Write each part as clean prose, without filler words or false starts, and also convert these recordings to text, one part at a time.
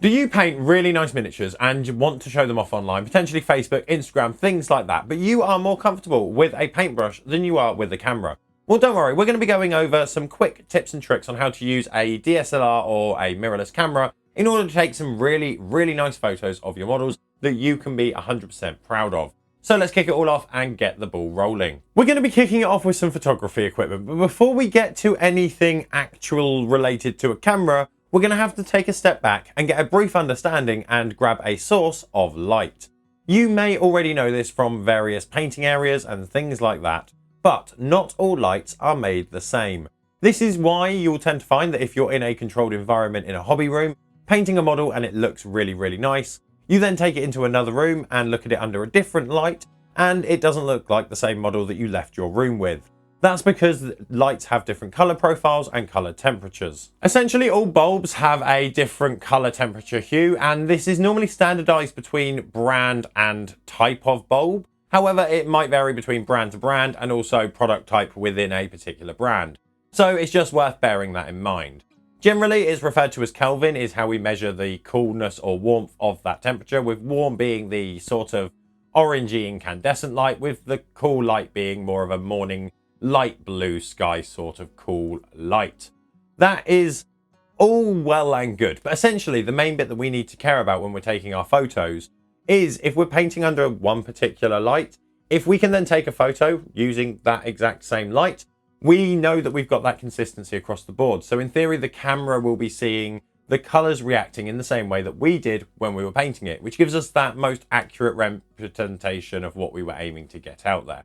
Do you paint really nice miniatures and you want to show them off online, potentially Facebook, Instagram, things like that, but you are more comfortable with a paintbrush than you are with a camera? Well, don't worry, we're going to be going over some quick tips and tricks on how to use a DSLR or a mirrorless camera in order to take some really nice photos of your models that you can be 100% proud of. So let's kick it all off and get the ball rolling. We're going to be kicking it off with some photography equipment, but before we get to anything actual related to a camera, we're going to have to take a step back and get a brief understanding and grab a source of light. You may already know this from various painting areas and things like that, but not all lights are made the same. This is why you'll tend to find that if you're in a controlled environment in a hobby room, painting a model and it looks really nice, you then take it into another room and look at it under a different light, and it doesn't look like the same model that you left your room with. That's because lights have different color profiles and color temperatures. Essentially, all bulbs have a different color temperature hue, and this is normally standardized between brand and type of bulb. However, it might vary between brand to brand and also product type within a particular brand. So it's just worth bearing that in mind. Generally, it's referred to as Kelvin, is how we measure the coolness or warmth of that temperature, with warm being the sort of orangey incandescent light, with the cool light being more of a morning light blue sky sort of cool light. That is all well and good, but essentially the main bit that we need to care about when we're taking our photos is if we're painting under one particular light, if we can then take a photo using that exact same light, we know that we've got that consistency across the board. So in theory, the camera will be seeing the colors reacting in the same way that we did when we were painting it, which gives us that most accurate representation of what we were aiming to get out there.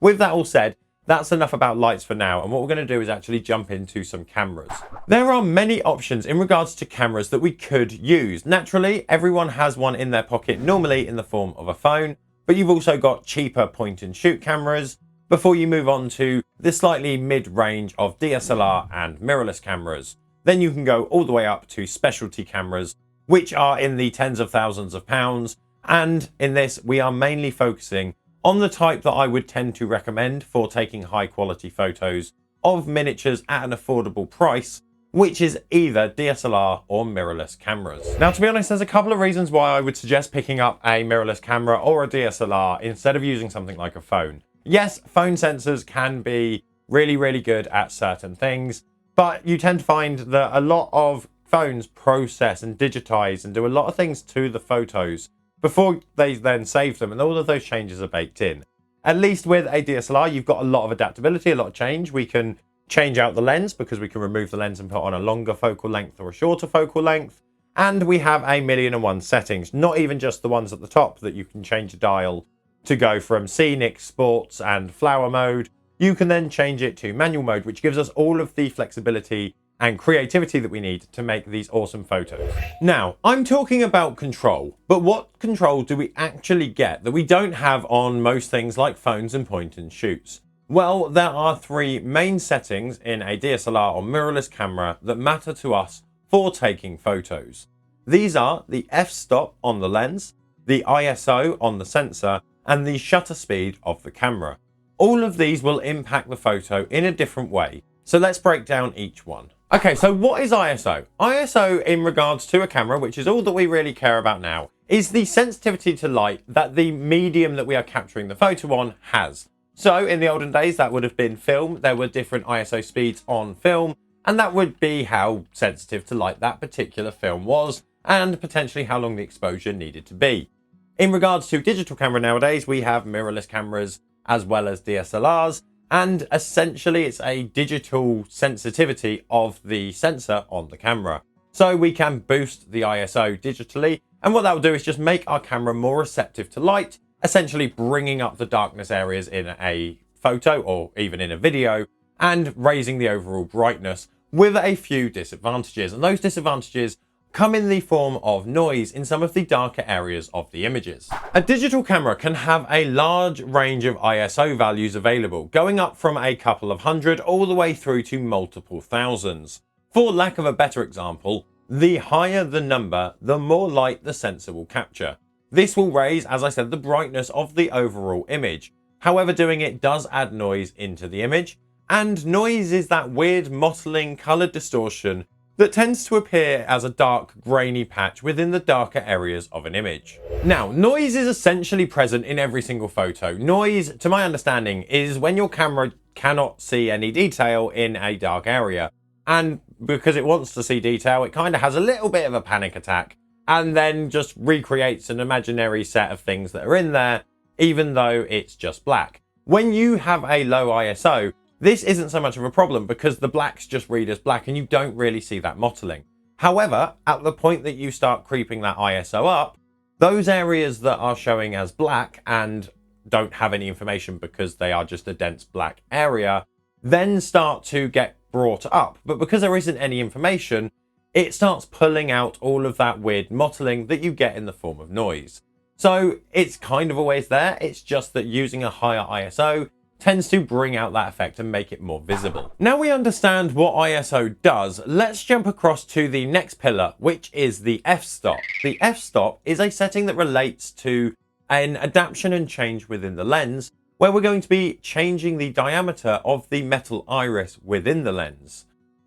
With that all said, that's enough about lights for now, and what we're going to do is actually jump into some cameras. There are many options in regards to cameras that we could use. Naturally, everyone has one in their pocket, normally in the form of a phone, but you've also got cheaper point and shoot cameras before you move on to the slightly mid-range of DSLR and mirrorless cameras. Then you can go all the way up to specialty cameras, which are in the tens of thousands of pounds, and in this we are mainly focusing on the type that I would tend to recommend for taking high quality photos of miniatures at an affordable price, which is either DSLR or mirrorless cameras. Now, to be honest, there's a couple of reasons why I would suggest picking up a mirrorless camera or a DSLR instead of using something like a phone. Yes, phone sensors can be really good at certain things, but you tend to find that a lot of phones process and digitize and do a lot of things to the photos before they then save them, and all of those changes are baked in. At least with a DSLR, you've got a lot of adaptability, a lot of change. We can change out the lens because we can remove the lens and put on a longer focal length or a shorter focal length. And we have 1,000,001 settings, not even just the ones at the top that you can change the dial to go from scenic, sports and flower mode. You can then change it to manual mode, which gives us all of the flexibility and creativity that we need to make these awesome photos. Now, I'm talking about control, but what control do we actually get that we don't have on most things like phones and point and shoots? Well, there are three main settings in a DSLR or mirrorless camera that matter to us for taking photos. These are the f-stop on the lens, the ISO on the sensor, and the shutter speed of the camera. All of these will impact the photo in a different way, so let's break down each one. Okay, so what is ISO? ISO, in regards to a camera, which is all that we really care about now, is the sensitivity to light that the medium that we are capturing the photo on has. So in the olden days, that would have been film. There were different ISO speeds on film, and that would be how sensitive to light that particular film was, and potentially how long the exposure needed to be. In regards to digital camera nowadays, we have mirrorless cameras as well as DSLRs, and essentially it's a digital sensitivity of the sensor on the camera. So we can boost the ISO digitally, and what that will do is just make our camera more receptive to light, essentially bringing up the darkness areas in a photo or even in a video, and raising the overall brightness with a few disadvantages. And those disadvantages come in the form of noise in some of the darker areas of the images. A digital camera can have a large range of ISO values available, going up from a couple of hundred all the way through to multiple thousands. For lack of a better example, the higher the number, the more light the sensor will capture. This will raise, as I said, the brightness of the overall image. However, doing it does add noise into the image, and noise is that weird mottling colored distortion that tends to appear as a dark grainy patch within the darker areas of an image. Now, noise is essentially present in every single photo. Noise, to my understanding, is when your camera cannot see any detail in a dark area. And because it wants to see detail, it kind of has a little bit of a panic attack and then just recreates an imaginary set of things that are in there, even though it's just black. When you have a low ISO, this isn't so much of a problem because the blacks just read as black and you don't really see that mottling. However, at the point that you start creeping that ISO up, those areas that are showing as black and don't have any information because they are just a dense black area, then start to get brought up. But because there isn't any information, it starts pulling out all of that weird mottling that you get in the form of noise. So it's kind of always there. It's just that using a higher ISO tends to bring out that effect and make it more visible. Now we understand what ISO does, let's jump across to the next pillar, which is the f-stop. The f-stop is a setting that relates to an adaptation and change within the lens, where we're going to be changing the diameter of the metal iris within the lens.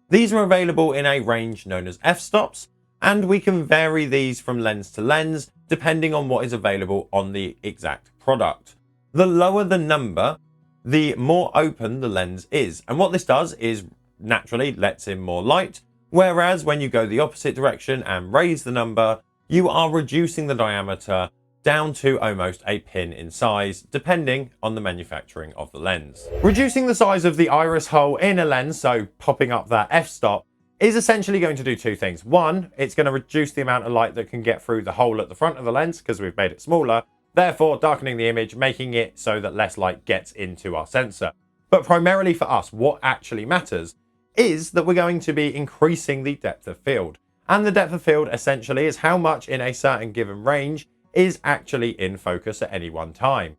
These are available in a range known as f-stops, and we can vary these from lens to lens depending on what is available on the exact product. The lower the number, the more open the lens is. And what this does is naturally lets in more light, whereas when you go the opposite direction and raise the number, you are reducing the diameter down to almost a pin in size, depending on the manufacturing of the lens. Reducing the size of the iris hole in a lens, so popping up that f-stop, is essentially going to do two things. One, it's going to reduce the amount of light that can get through the hole at the front of the lens because we've made it smaller, therefore darkening the image, making it so that less light gets into our sensor. But primarily for us, what actually matters is that we're going to be increasing the depth of field. And the depth of field essentially is how much in a certain given range is actually in focus at any one time.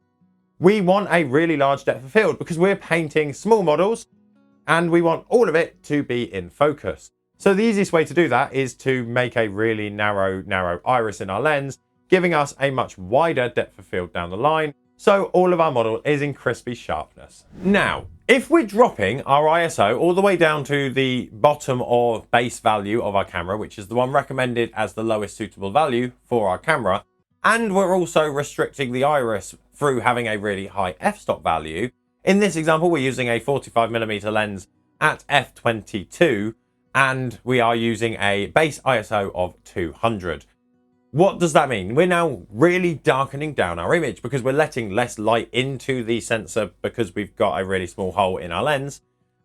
We want a really large depth of field because we're painting small models and we want all of it to be in focus. So the easiest way to do that is to make a really narrow iris in our lens, giving us a much wider depth of field down the line, so all of our model is in crispy sharpness. Now, if we're dropping our ISO all the way down to the bottom or base value of our camera, which is the one recommended as the lowest suitable value for our camera, and we're also restricting the iris through having a really high f-stop value, in this example we're using a 45mm lens at f22, and we are using a base ISO of 200. What does that mean? We're now really darkening down our image because we're letting less light into the sensor because we've got a really small hole in our lens.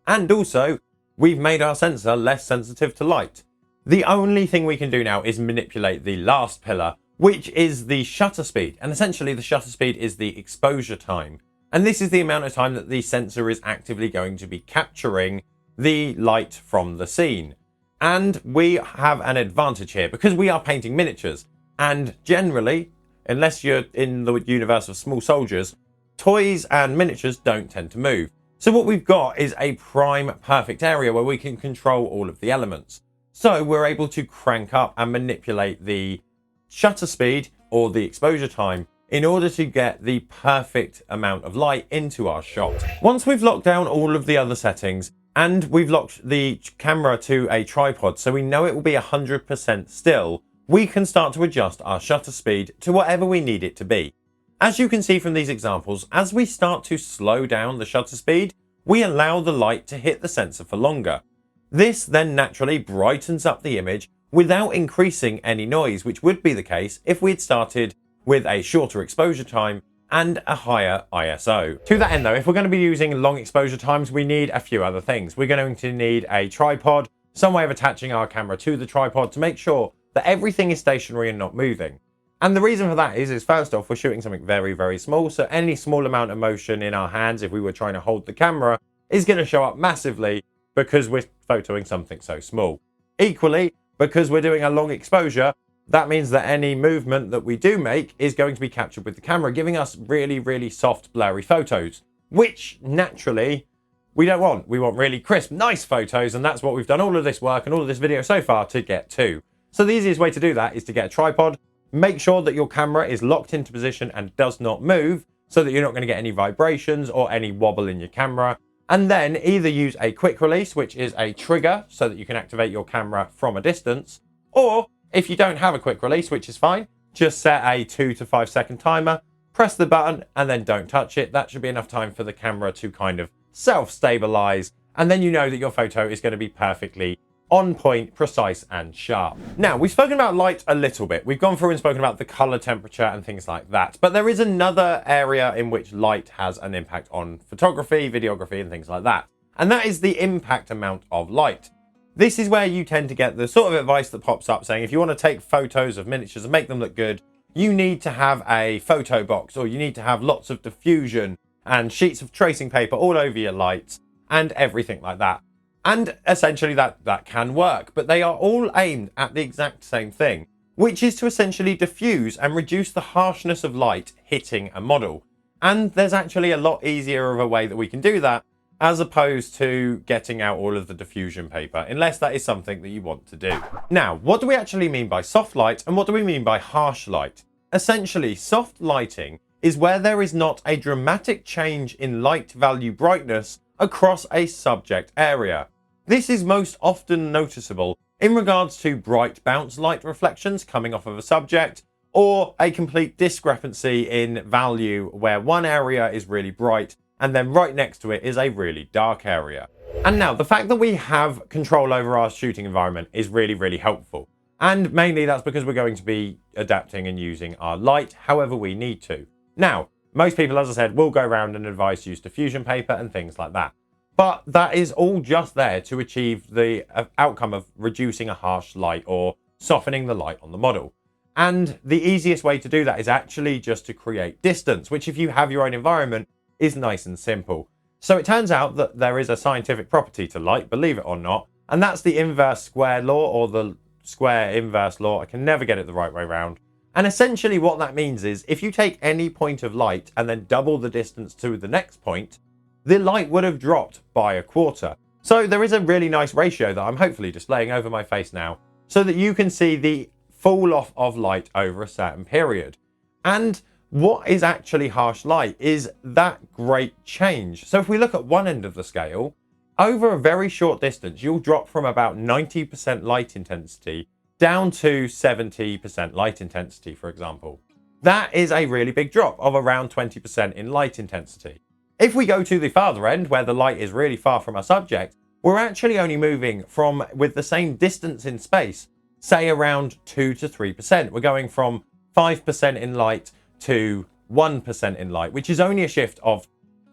And also, we've made our sensor less sensitive to light. The only thing we can do now is manipulate the last pillar, which is the shutter speed. And essentially, the shutter speed is the exposure time. And this is the amount of time that the sensor is actively going to be capturing the light from the scene. And we have an advantage here because we are painting miniatures. And generally, unless you're in the universe of small soldiers, toys and miniatures don't tend to move. So what we've got is a prime perfect area where we can control all of the elements. So we're able to crank up and manipulate the shutter speed or the exposure time in order to get the perfect amount of light into our shot. Once we've locked down all of the other settings and we've locked the camera to a tripod so we know it will be 100% still, we can start to adjust our shutter speed to whatever we need it to be. As you can see from these examples, as we start to slow down the shutter speed, we allow the light to hit the sensor for longer. This then naturally brightens up the image without increasing any noise, which would be the case if we'd started with a shorter exposure time and a higher ISO. To that end though, if we're going to be using long exposure times, we need a few other things. We're going to need a tripod, some way of attaching our camera to the tripod to make sure that everything is stationary and not moving. And the reason for that is first off, we're shooting something very, very small. So any small amount of motion in our hands, if we were trying to hold the camera, is going to show up massively because we're photoing something so small. Equally, because we're doing a long exposure, that means that any movement that we do make is going to be captured with the camera, giving us really, really soft, blurry photos, which naturally we don't want. We want really crisp, nice photos. And that's what we've done all of this work and all of this video so far to get to. So the easiest way to do that is to get a tripod, make sure that your camera is locked into position and does not move so that you're not going to get any vibrations or any wobble in your camera. and then either use a quick release, which is a trigger so that you can activate your camera from a distance, or if you don't have a quick release, which is fine, just set a 2 to 5 second timer, press the button, and then don't touch it. That should be enough time for the camera to kind of self-stabilize, and then you know that your photo is going to be perfectly on point, precise, and sharp. Now, we've spoken about light a little bit. We've gone through and spoken about the color temperature and things like that, but there is another area in which light has an impact on photography, videography, and things like that, and that is the impact amount of light. This is where you tend to get the sort of advice that pops up saying if you want to take photos of miniatures and make them look good, you need to have a photo box, or you need to have lots of diffusion and sheets of tracing paper all over your lights and everything like that. And essentially that can work, but they are all aimed at the exact same thing, which is to essentially diffuse and reduce the harshness of light hitting a model. And there's actually a lot easier of a way that we can do that, as opposed to getting out all of the diffusion paper, unless that is something that you want to do. Now, what do we actually mean by soft light, and what do we mean by harsh light? Essentially, soft lighting is where there is not a dramatic change in light value brightness across a subject area. This is most often noticeable in regards to bright bounce light reflections coming off of a subject, or a complete discrepancy in value where one area is really bright and then right next to it is a really dark area. And now, the fact that we have control over our shooting environment is really, really helpful. And mainly that's because we're going to be adapting and using our light however we need to. Now, most people, as I said, will go around and advise use diffusion paper and things like that. But that is all just there to achieve the outcome of reducing a harsh light or softening the light on the model. And the easiest way to do that is actually just to create distance, which if you have your own environment is nice and simple. So it turns out that there is a scientific property to light, believe it or not, and that's the inverse square law, or the square inverse law. I can never get it the right way around. And essentially what that means is if you take any point of light and then double the distance to the next point, the light would have dropped by a quarter. So there is a really nice ratio that I'm hopefully displaying over my face now, so that you can see the fall off of light over a certain period. And what is actually harsh light is that great change. So if we look at one end of the scale, over a very short distance, you'll drop from about 90% light intensity down to 70% light intensity, for example. That is a really big drop of around 20% in light intensity. If we go to the farther end, where the light is really far from our subject, we're actually only moving from, with the same distance in space, say around 2 to 3%. We're going from 5% in light to 1% in light, which is only a shift of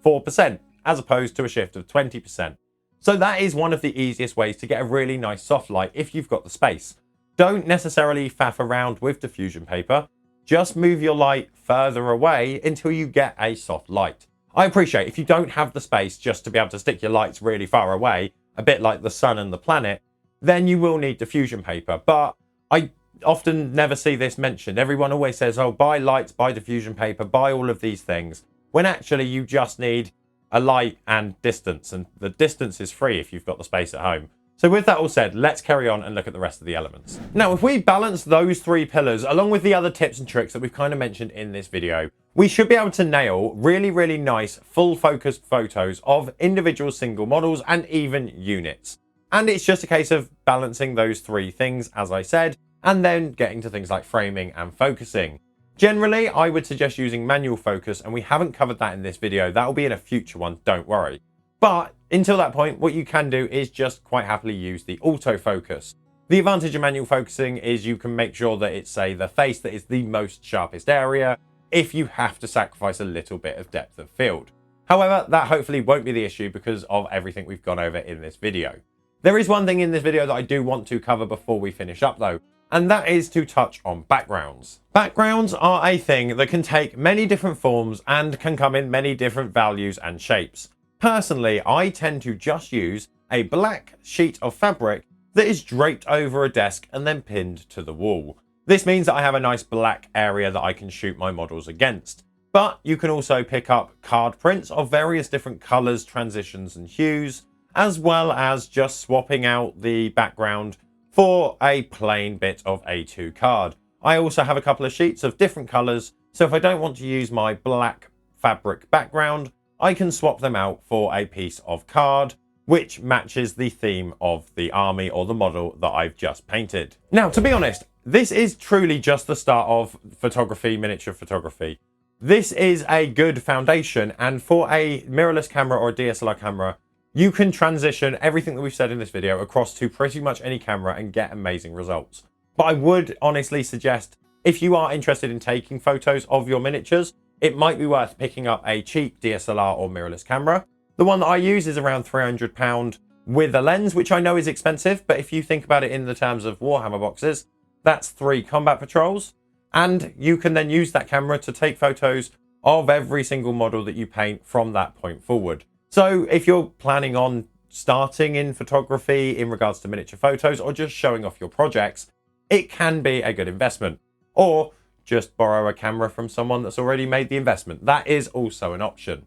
4%, as opposed to a shift of 20%. So that is one of the easiest ways to get a really nice soft light if you've got the space. Don't necessarily faff around with diffusion paper. Just move your light further away until you get a soft light. I appreciate if you don't have the space just to be able to stick your lights really far away, a bit like the sun and the planet, then you will need diffusion paper. But I often never see this mentioned. Everyone always says, oh, buy lights, buy diffusion paper, buy all of these things, when actually you just need a light and distance, and the distance is free if you've got the space at home. So with that all said, let's carry on and look at the rest of the elements. Now, if we balance those three pillars along with the other tips and tricks that we've kind of mentioned in this video, we should be able to nail really, really nice full focused photos of individual single models and even units. And it's just a case of balancing those three things, as I said, and then getting to things like framing and focusing. Generally, I would suggest using manual focus, and we haven't covered that in this video. That will be in a future one, don't worry. But until that point, what you can do is just quite happily use the autofocus. The advantage of manual focusing is you can make sure that it's, say, the face that is the most sharpest area, if you have to sacrifice a little bit of depth of field. However, that hopefully won't be the issue because of everything we've gone over in this video. There is one thing in this video that I do want to cover before we finish up though, and that is to touch on backgrounds. Backgrounds are a thing that can take many different forms and can come in many different values and shapes. Personally, I tend to just use a black sheet of fabric that is draped over a desk and then pinned to the wall. This means that I have a nice black area that I can shoot my models against. But you can also pick up card prints of various different colors, transitions and hues, as well as just swapping out the background for a plain bit of A2 card. I also have a couple of sheets of different colors, so if I don't want to use my black fabric background, I can swap them out for a piece of card which matches the theme of the army or the model that I've just painted. Now, to be honest, this is truly just the start of photography, miniature photography. This is a good foundation, and for a mirrorless camera or a DSLR camera, you can transition everything that we've said in this video across to pretty much any camera and get amazing results. But I would honestly suggest, if you are interested in taking photos of your miniatures, it might be worth picking up a cheap DSLR or mirrorless camera. The one that I use is around £300 with a lens, which I know is expensive, but if you think about it in the terms of Warhammer boxes, that's 3 combat patrols. And you can then use that camera to take photos of every single model that you paint from that point forward. So if you're planning on starting in photography in regards to miniature photos or just showing off your projects, it can be a good investment. Or just borrow a camera from someone that's already made the investment. That is also an option.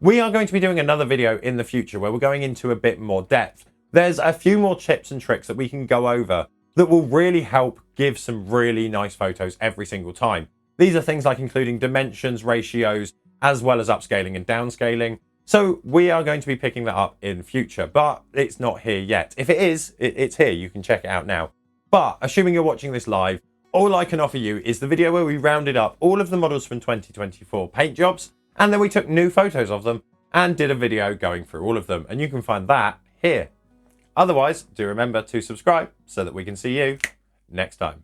We are going to be doing another video in the future where we're going into a bit more depth. There's a few more tips and tricks that we can go over that will really help give some really nice photos every single time. These are things like including dimensions, ratios, as well as upscaling and downscaling. So we are going to be picking that up in future, but it's not here yet. If it is, it's here. You can check it out now. But assuming you're watching this live, all I can offer you is the video where we rounded up all of the models from 2024 paint jobs, and then we took new photos of them and did a video going through all of them. And you can find that here. Otherwise, do remember to subscribe so that we can see you next time.